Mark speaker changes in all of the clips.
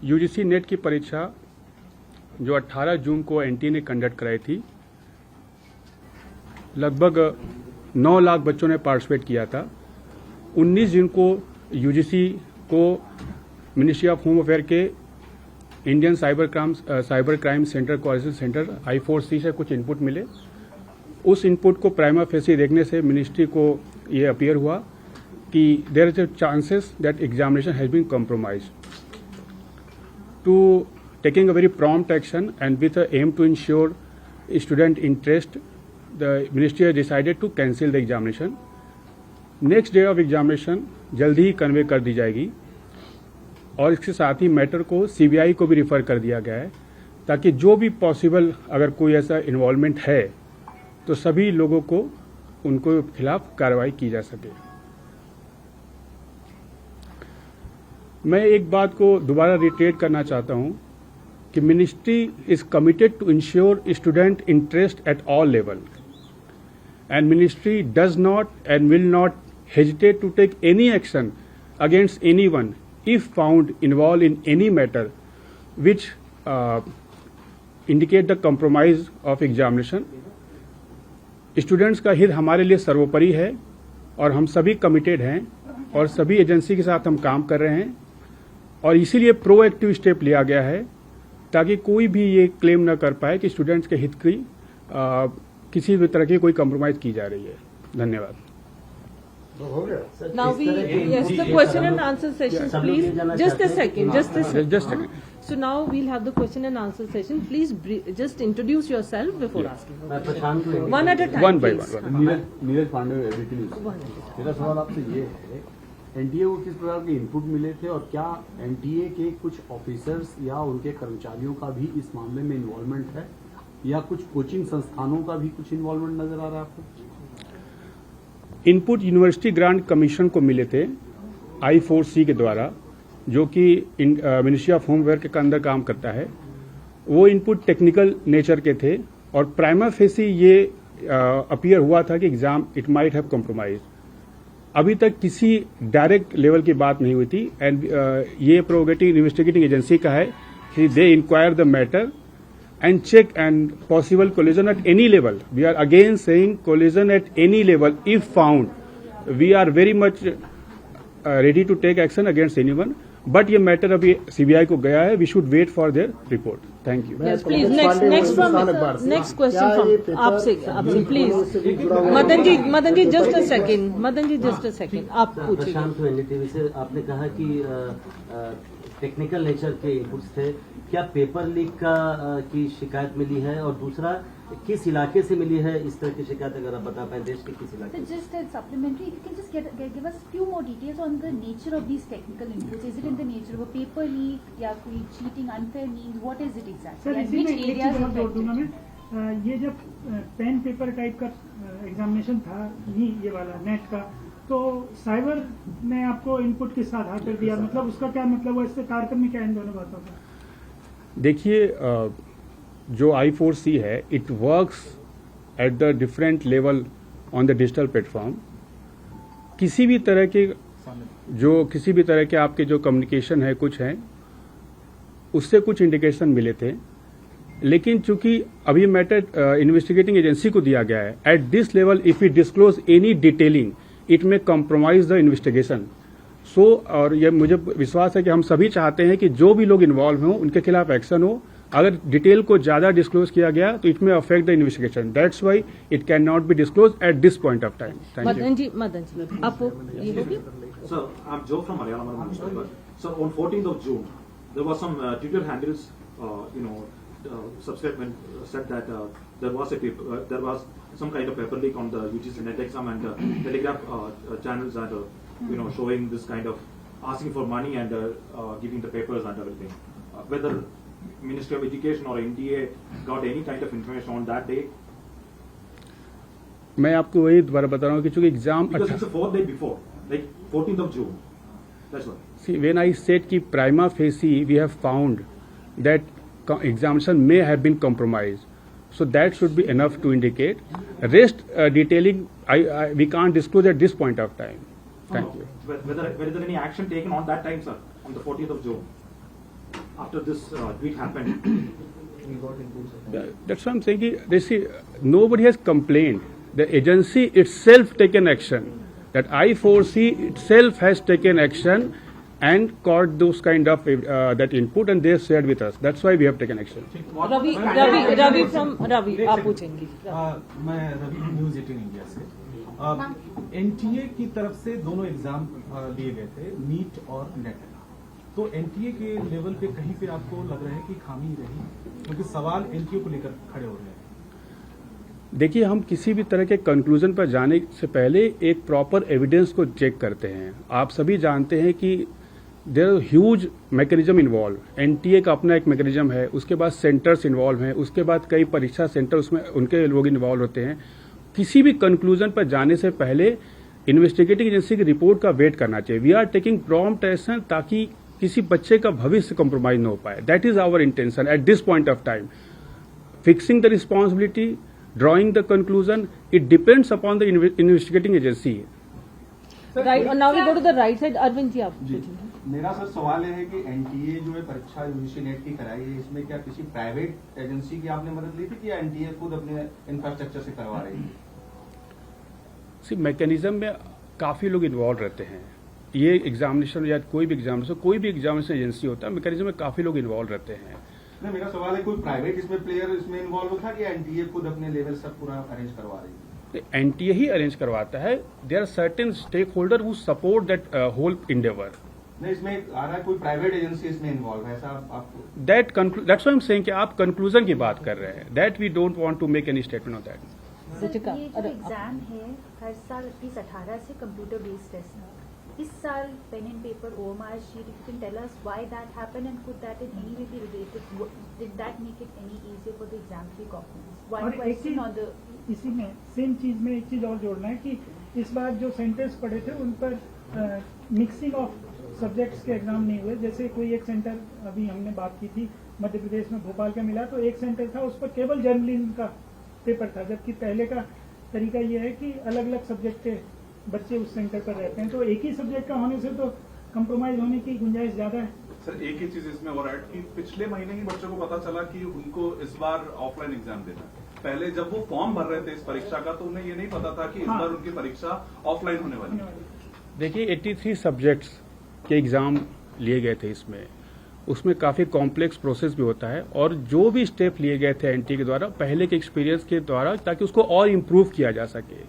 Speaker 1: UGC net की परीक्षा जो 18 जून को एनटीए ने कंडक्ट कराई थी, लगभग 9 लाख बच्चों ने पार्टिसिपेट किया था। 19 जून को यूजीसी को मिनिस्ट्री ऑफ होम अफेयर के Indian cyber crime centre coordination centre I4C से कुछ इनपुट मिले। उस इनपुट को प्राइमा फेसी देखने से मिनिस्ट्री को ये अपीयर हुआ कि there is a chances that examination has been compromised. To taking a very prompt action and with a aim to ensure student interest, the ministry has decided to cancel the examination. Next day of examination जल्दी ही convey कर दी जाएगी और इसके साथ ही matter को CBI को भी refer कर दिया गया है ताकि जो भी पॉसिबल अगर कोई ऐसा इन्वॉल्वमेंट है तो सभी लोगों को उनको खिलाफ कार्रवाई की जा सके। मैं एक बात को दोबारा रिट्रेट करना चाहता हूं कि ministry is committed to ensure student interest at all level and ministry does not and will not hesitate to take any action against anyone if found involved in any matter which indicate the compromise of examination. Students का हित हमारे लिए सर्वोपरि है और हम सभी committed हैं और सभी एजेंसी के साथ हम काम कर रहे हैं और इसीलिए प्रोएक्टिव स्टेप लिया गया है ताकि कोई भी ये क्लेम न कर पाए कि स्टूडेंट्स के हित की किसी भी तरह की कोई कम्प्रोमाइज की जा रही है। धन्यवाद।
Speaker 2: Now yes, the question and answer session, please. Just a second. So now we'll have the question and answer session. Please just introduce yourself before asking. One at a time.
Speaker 1: One by one.
Speaker 3: Neeraj Pandey, ABP news. मेरा सवाल आपसे ये है, NTA को किस प्रकार के input मिले थे और क्या एनटीए के कुछ ऑफिसर्स या उनके कर्मचारियों का भी इस मामले में इन्वॉल्वमेंट है या कुछ कोचिंग संस्थानों का भी कुछ इन्वॉल्वमेंट नजर आ रहा है आपको?
Speaker 1: इनपुट यूनिवर्सिटी ग्रांट कमीशन को मिले थे I4C के द्वारा, जो कि मिनिस्ट्री ऑफ होम अफेयर के अंदर काम करता है। वो इनपुट टेक्निकल नेचर के थे और प्राइमा फेसी ये अपीयर हुआ था कि exam it might have compromise. अभी तक किसी डायरेक्ट लेवल की बात नहीं हुई थी एंड ये प्रोगेटिव इन्वेस्टिगेटिंग एजेंसी का है कि they inquire the matter and check and possible collision at any level. We are again saying collision at any level if found. We are very much ready to take action against anyone. But ये matter अभी CBI को गया है. We should wait for their report. Thank you.
Speaker 2: Yes, please. Next question from आपसे please. Madan ji just a second. आप पूछिए।
Speaker 4: प्रशांत NDTV से आपने कहा कि टेक्निकल नेचर के इनपुट्स थे, क्या पेपर लीक की शिकायत मिली है और दूसरा किस इलाके से मिली है इस तरह की शिकायत, अगर आप बता पाए देश के किस इलाके?
Speaker 5: Just a supplementary, if you can just give us few more details on the nature of these technical inputs. Is it in the nature of a paper leak या कोई cheating, unfair means? What is it exactly?
Speaker 6: Sir, इसी में एक चीज और जोड़ दूंगा मैं, ये जब पेन पेपर टाइप का एग्जामिनेशन था ये वाला नेट का, तो साइबर ने आपको इनपुट किस आधार पर दिया, मतलब उसका क्या मतलब है, इससे कार्यक्रम में क्या इन दोनों बातों का?
Speaker 1: देखिए, जो I4C है it works at the different level on the digital platform. किसी भी तरह के आपके जो कम्युनिकेशन है कुछ हैं उससे कुछ इंडिकेशन मिले थे, लेकिन चूंकि अभी मैटर इन्वेस्टिगेटिंग एजेंसी को दिया गया है, eight this level if you disclose any detailing it may compromise the investigation. और ये मुझे विश्वास है कि हम सभी चाहते हैं कि जो भी लोग इन्वॉल्व हों उनके खिलाफ एक्शन हो। अगर डिटेल को ज्यादा डिस्क्लोज किया गया तो it may affect the investigation, that's why it can not be disclose at this point of time.
Speaker 2: Madan ji आप ये होगी।
Speaker 7: So I'm Joe from Malayalam newspaper. So on 14th of June, there was some Twitter handles, subscribement said that there was some kind of paper leak on the UGC net exam and Telegraph channels and showing this kind of asking for money and giving the papers and everything. Whether Ministry of Education or NDA got any kind of information on that day?
Speaker 1: मैं आपको वही दोबारा बता रहा हूँ कि चूंकि exam
Speaker 7: because it's a 4 day before, like 14th of June. That's why.
Speaker 1: See, when I said कि prima facie we have found that examination may have been compromised, so that should be enough to indicate. Rest detailing we can't disclose at this point of time. Thank you.
Speaker 7: Whether any action taken on that time, sir, on the 14th of June? after this tweet happened.
Speaker 1: That's what I'm saying. They see nobody has complained. The agency itself taken action. That I4C itself has taken action and caught those kind of that input, and they shared with us. That's why we have taken action.
Speaker 2: Ravi from Ravi, आप पूछेंगी.
Speaker 8: मैं Ravi news 18 India से. NTA की तरफ से दोनों exam लिए गए थे, नीट और नेट. तो एनटीए के लेवल पे कहीं पे आपको लग रहा है कि खामी रही, क्योंकि सवाल एनटीए को लेकर खड़े हो रहे हैं.
Speaker 1: देखिए, हम किसी भी तरह के कंक्लूजन पर जाने से पहले एक प्रॉपर एविडेंस को चेक करते हैं. आप सभी जानते हैं कि there are huge mechanism involve. NTA का अपना एक मैकेनिज्म है, उसके बाद सेंटर्स इन्वॉल्व हैं, उसके बाद कई परीक्षा सेंटर उसमें उनके लोग इन्वॉल्व होते हैं. किसी भी कंक्लूजन पर जाने से पहले इन्वेस्टिगेटिंग एजेंसी की रिपोर्ट का वेट करना चाहिए. We are taking prompt action ताकि किसी बच्चे का भविष्य कॉम्प्रोमाइज न हो पाए. That is our intention at this point of time. Fixing the responsibility, drawing the conclusion, it depends upon the investigating agency.
Speaker 2: Right, and now we go to the right side. Arvind ji, आप पूछेंगे.
Speaker 9: मेरा sir सवाल ये है कि NTA जो है परीक्षा यूजीसी नेट की कराई है, इसमें क्या किसी प्राइवेट एजेंसी की आपने मदद ली थी कि या एनटीए खुद अपने इंफ्रास्ट्रक्चर से करवा रही है?
Speaker 1: सी मैकेनिज्म में काफी लोग इन्वॉल्व रहते हैं. ये एग्जामिनेशन या कोई भी एग्जामिनेशन एजेंसी होता है, मैकेनिज्म में काफी लोग इन्वॉल्व रहते हैं.
Speaker 9: नहीं, मेरा सवाल है कोई प्राइवेट इसमें प्लेयर इसमें इन्वॉल्व था कि एनटीए खुद अपने लेवल से पूरा अरेंज करवा रही है?
Speaker 1: एनटीए ही अरेंज करवाता है. There are certain stakeholder who support that whole endeavour.
Speaker 9: नहीं, इसमें आ रहा है कोई प्राइवेट एजेंसी इसमें इन्वॉल्व है, ऐसा आपको?
Speaker 1: That's what I am saying कि आप कंक्लूजन की बात कर रहे हैं. That we don't want to make any statement on that.
Speaker 5: ये जो एग्जाम है हर साल 18 से कंप्यूटर बेस्ड टेस्ट है. इस साल pen and paper OMR sheet, you can tell us why that happened and could that in any way be related? Did that make it any easier for the exam to be copied? One
Speaker 6: और एक
Speaker 5: question
Speaker 6: चीज
Speaker 5: on the
Speaker 6: इसी में same चीज में एक चीज और जोड़ना है कि इस बार जो सेंटर्स पड़े थे उन पर मिक्सिंग ऑफ सब्जेक्ट्स के एग्जाम नहीं हुए. जैसे कोई एक सेंटर अभी हमने बात की थी मध्य प्रदेश में भोपाल का मिला, तो एक सेंटर था उस पर केवल जर्नलिज्म का पेपर था, जबकि पहले का तरीका ये है कि अलग अलग सब्जेक्ट के बच्चे उस सेंटर पर रहते हैं. तो एक ही सब्जेक्ट का होने से तो कंप्रोमाइज होने की गुंजाइश ज्यादा है.
Speaker 10: सर, एक ही चीज इसमें और ऐड कि पिछले महीने ही बच्चों को पता चला कि उनको इस बार ऑफलाइन एग्जाम देना है. पहले जब वो फॉर्म भर रहे थे इस परीक्षा का तो उन्हें ये नहीं पता था कि इस बार उनकी परीक्षा ऑफलाइन होने वाली है.
Speaker 1: देखिए, 83 सब्जेक्ट्स के एग्जाम लिए गए थे. उसमें काफी कॉम्प्लेक्स प्रोसेस भी होता है, और जो भी स्टेप लिए गए थे एनटीए के द्वारा पहले के एक्सपीरियंस के द्वारा, ताकि उसको और इम्प्रूव किया जा सके.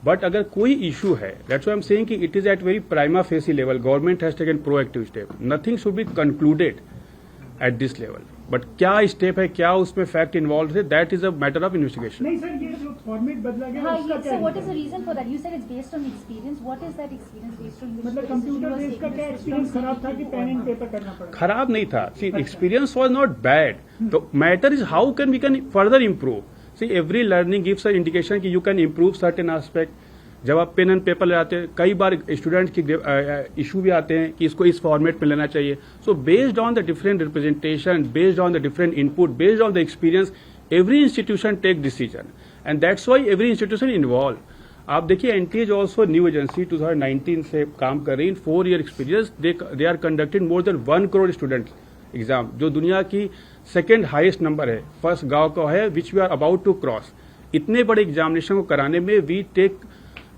Speaker 1: बट अगर कोई इशू है, that's why I am saying कि it is at very prima facie level. Government has taken proactive step. Nothing should be concluded at this level. But क्या स्टेप है, क्या उसमें फैक्ट इन्वॉल्व है, that is a matter of investigation.
Speaker 6: नहीं sir, ये जो format बदला गया
Speaker 5: हाँ,
Speaker 6: उसका
Speaker 5: yes,
Speaker 6: क्या
Speaker 5: so what is the
Speaker 6: reason?
Speaker 5: reason for that? You said it's based on experience. What is that experience based on?
Speaker 6: मतलब कंप्यूटर बेस्ड का क्या एक्सपीरियंस खराब था कि पेन एंड पेपर करना पड़ा?
Speaker 1: खराब नहीं था. See, experience was not bad. The matter is how can we can further improve. See, every learning gives a indication कि you can improve certain aspect. जब आप पेन एंड पेपर ले आते हैं, कई बार स्टूडेंट की इशू भी आते हैं कि इसको इस फॉर्मेट में लेना चाहिए. So based on the different representation, based on the different input, based on the experience, every institution take decision, and that's why every institution involve. आप देखिए, NTA is also new agency, 2019 से काम कर रही. In 4 year experience they are conducted more than 1 crore student exam, जो दुनिया की second highest number है. फर्स्ट गांव का है, which we are about to cross. इतने बड़े एग्जामिनेशन को कराने में we take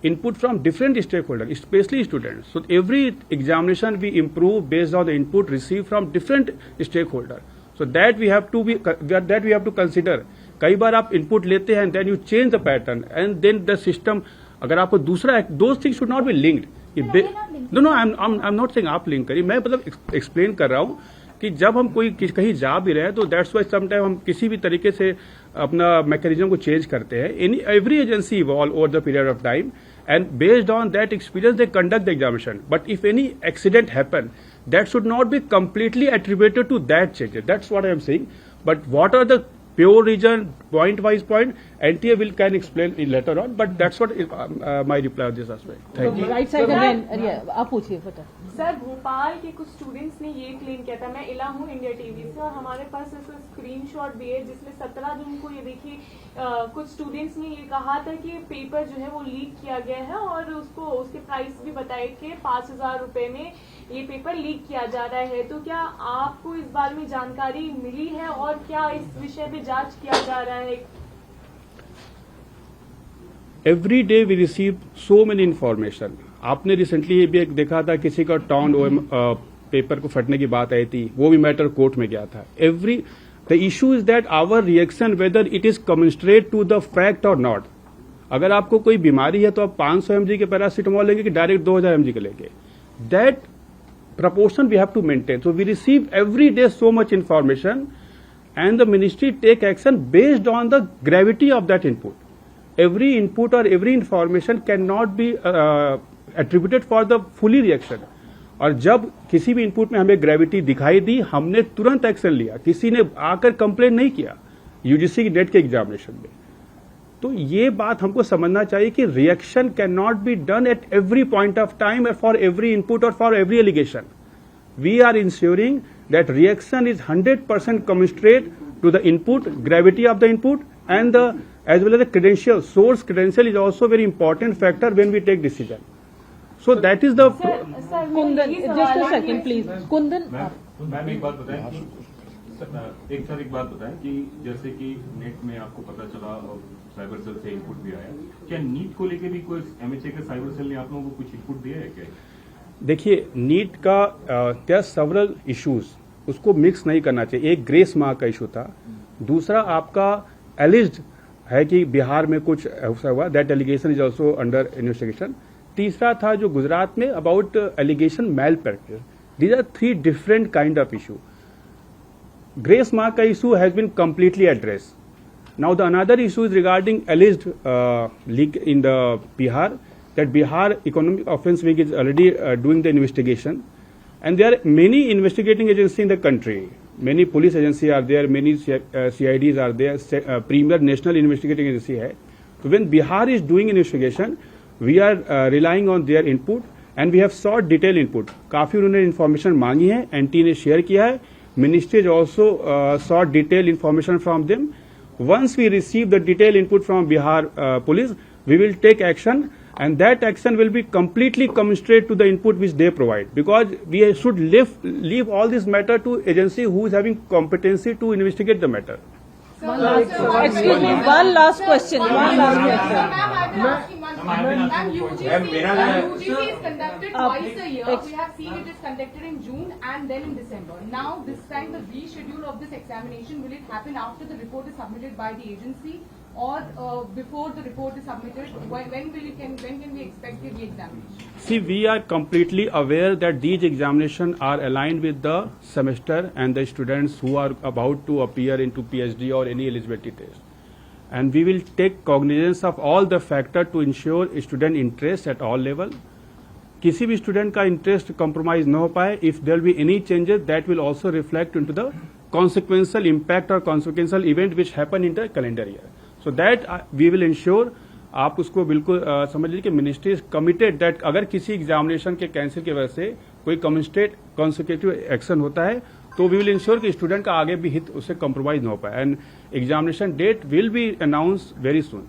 Speaker 1: input from different stakeholders, especially students. So every examination we improve based on the input received from different stakeholders. So that we have to consider. कई बार आप input लेते हैं and then you change the pattern and then the system. अगर आपको दूसरा, those things should not be linked. No, I'm not saying आप link करिए. मैं मतलब एक्सप्लेन कर रहा हूँ कि जब हम कोई कहीं जा भी रहे हैं तो दैट्स वाई समटाइम हम किसी भी तरीके से अपना मैकेनिज्म को चेंज करते हैं. Every agency evolve over the period of time, and based on that experience they conduct the examination. But if any accident happen, that should not be completely attributed to that change. That's what I am saying. But what are the pure reason, point wise point, NTA can explain it later on, but that's what my reply on this aspect. Thank you.
Speaker 2: Right side again, आप पूछिए फटाफट।
Speaker 11: Sir, Bhopal के कुछ students ने ये claim किया था, मैं इला हूँ इंडिया टीवी से, और हमारे पास ऐसा स्क्रीनशॉट भी है जिसमें 17 जून को ये देखिए कुछ स्टूडेंट्स ने ये कहा था कि पेपर जो है वो लीक किया गया है और उसको उसके प्राइस भी बताए कि 5,000 रुपए में ये पेपर लीक किया जा रहा है। तो क्या आपको इस बारे में जानकारी मिली है और क्या इस विषय पे जांच किया जा रहा है?
Speaker 1: Every day we receive so many information. आपने रिसेंटली ये भी एक देखा था, किसी का टॉन पेपर को फटने की बात आई थी, वो भी मैटर कोर्ट में गया था। The issue is that our reaction whether it is commensurate to the fact or not. अगर आपको कोई बीमारी है तो आप 500 mg के पैरासीटामोल लेंगे कि डायरेक्ट 2000 mg के लेंगे, that proportion we have to maintain. So we receive every day so much information and the ministry take action based on the gravity of that input. Every input or every information cannot be attributed for the fully reaction. और जब किसी भी input में हमें gravity दिखाई दी, हमने तुरंत action लिया, किसी ने आकर कंप्लेन नहीं किया यूजीसी की नेट के एग्जामिनेशन में। तो ये बात हमको समझना चाहिए कि reaction can not be done at every point of time for every input or for every allegation. We are ensuring that reaction is 100% commensurate to the input, gravity of the input and the as well as the credential, source credential is also very important factor when we take decision. So that is the
Speaker 2: Kundan, just a second please. Kundan,
Speaker 12: ma'am एक बात बताएं कि एक बात बताएं कि जैसे कि नेट में आपको पता चला और साइबर सेल से इनपुट भी आया, क्या नीट को लेके भी कोई एमएचए के साइबर सेल ने आप लोगों को कुछ इनपुट दिया है क्या?
Speaker 1: देखिए, नीट का देयर आर सेवरल इश्यूज, उसको मिक्स नहीं करना चाहिए। एक ग्रेस मार्क का इशू था, दूसरा आपका एलिज्ड है कि बिहार में कुछ ऐसा हुआ, that allegation is also under investigation. तीसरा था जो गुजरात में about allegation malpractice. These are 3 different kind of issue. Grace mark का issue has been completely addressed. Now the another issue is regarding alleged leak in the Bihar, that Bihar Economic Offence Wing is already doing the investigation, and there are many investigating agencies in the country. Many police agencies are there, many CIDs are there, premier national investigating agency है. So when Bihar is doing investigation, we are relying on their input and we have sought detailed input. काफी उन्होंने information मांगी है, NT ने share किया है. Ministry has also sought detailed information from them. Once we receive the detailed input from Bihar police, we will take action, and that action will be completely commensurate to the input which they provide. Because we should leave all this matter to agency who is having competency to investigate the matter.
Speaker 2: excuse me, one last question.
Speaker 11: UGC is conducted twice a year. We have seen it is conducted in June and then in December. Now, this time the reschedule of this examination, will it happen after the report is submitted by the agency or before the report is submitted? When can we expect the re-examination?
Speaker 1: See, we are completely aware that these examinations are aligned with the semester and the students who are about to appear into PhD or any eligibility test. And we will take cognizance of all the factors to ensure student interest at all level. किसी भी student का interest compromise न हो पाए. If there will be any changes that will also reflect into the consequential impact or consequential event which happen in the calendar year. So that we will ensure. आप उसको बिल्कुल समझ लीजिए कि मिनिस्ट्री इज कमिटेड दैट अगर किसी examination के cancel की वजह से कोई कमिटेड कॉन्सिक्यूटिव एक्शन होता है तो वी विल इंश्योर कि स्टूडेंट का आगे भी हित उससे कॉम्प्रोमाइज न हो पाए. And examination date will be announce very soon.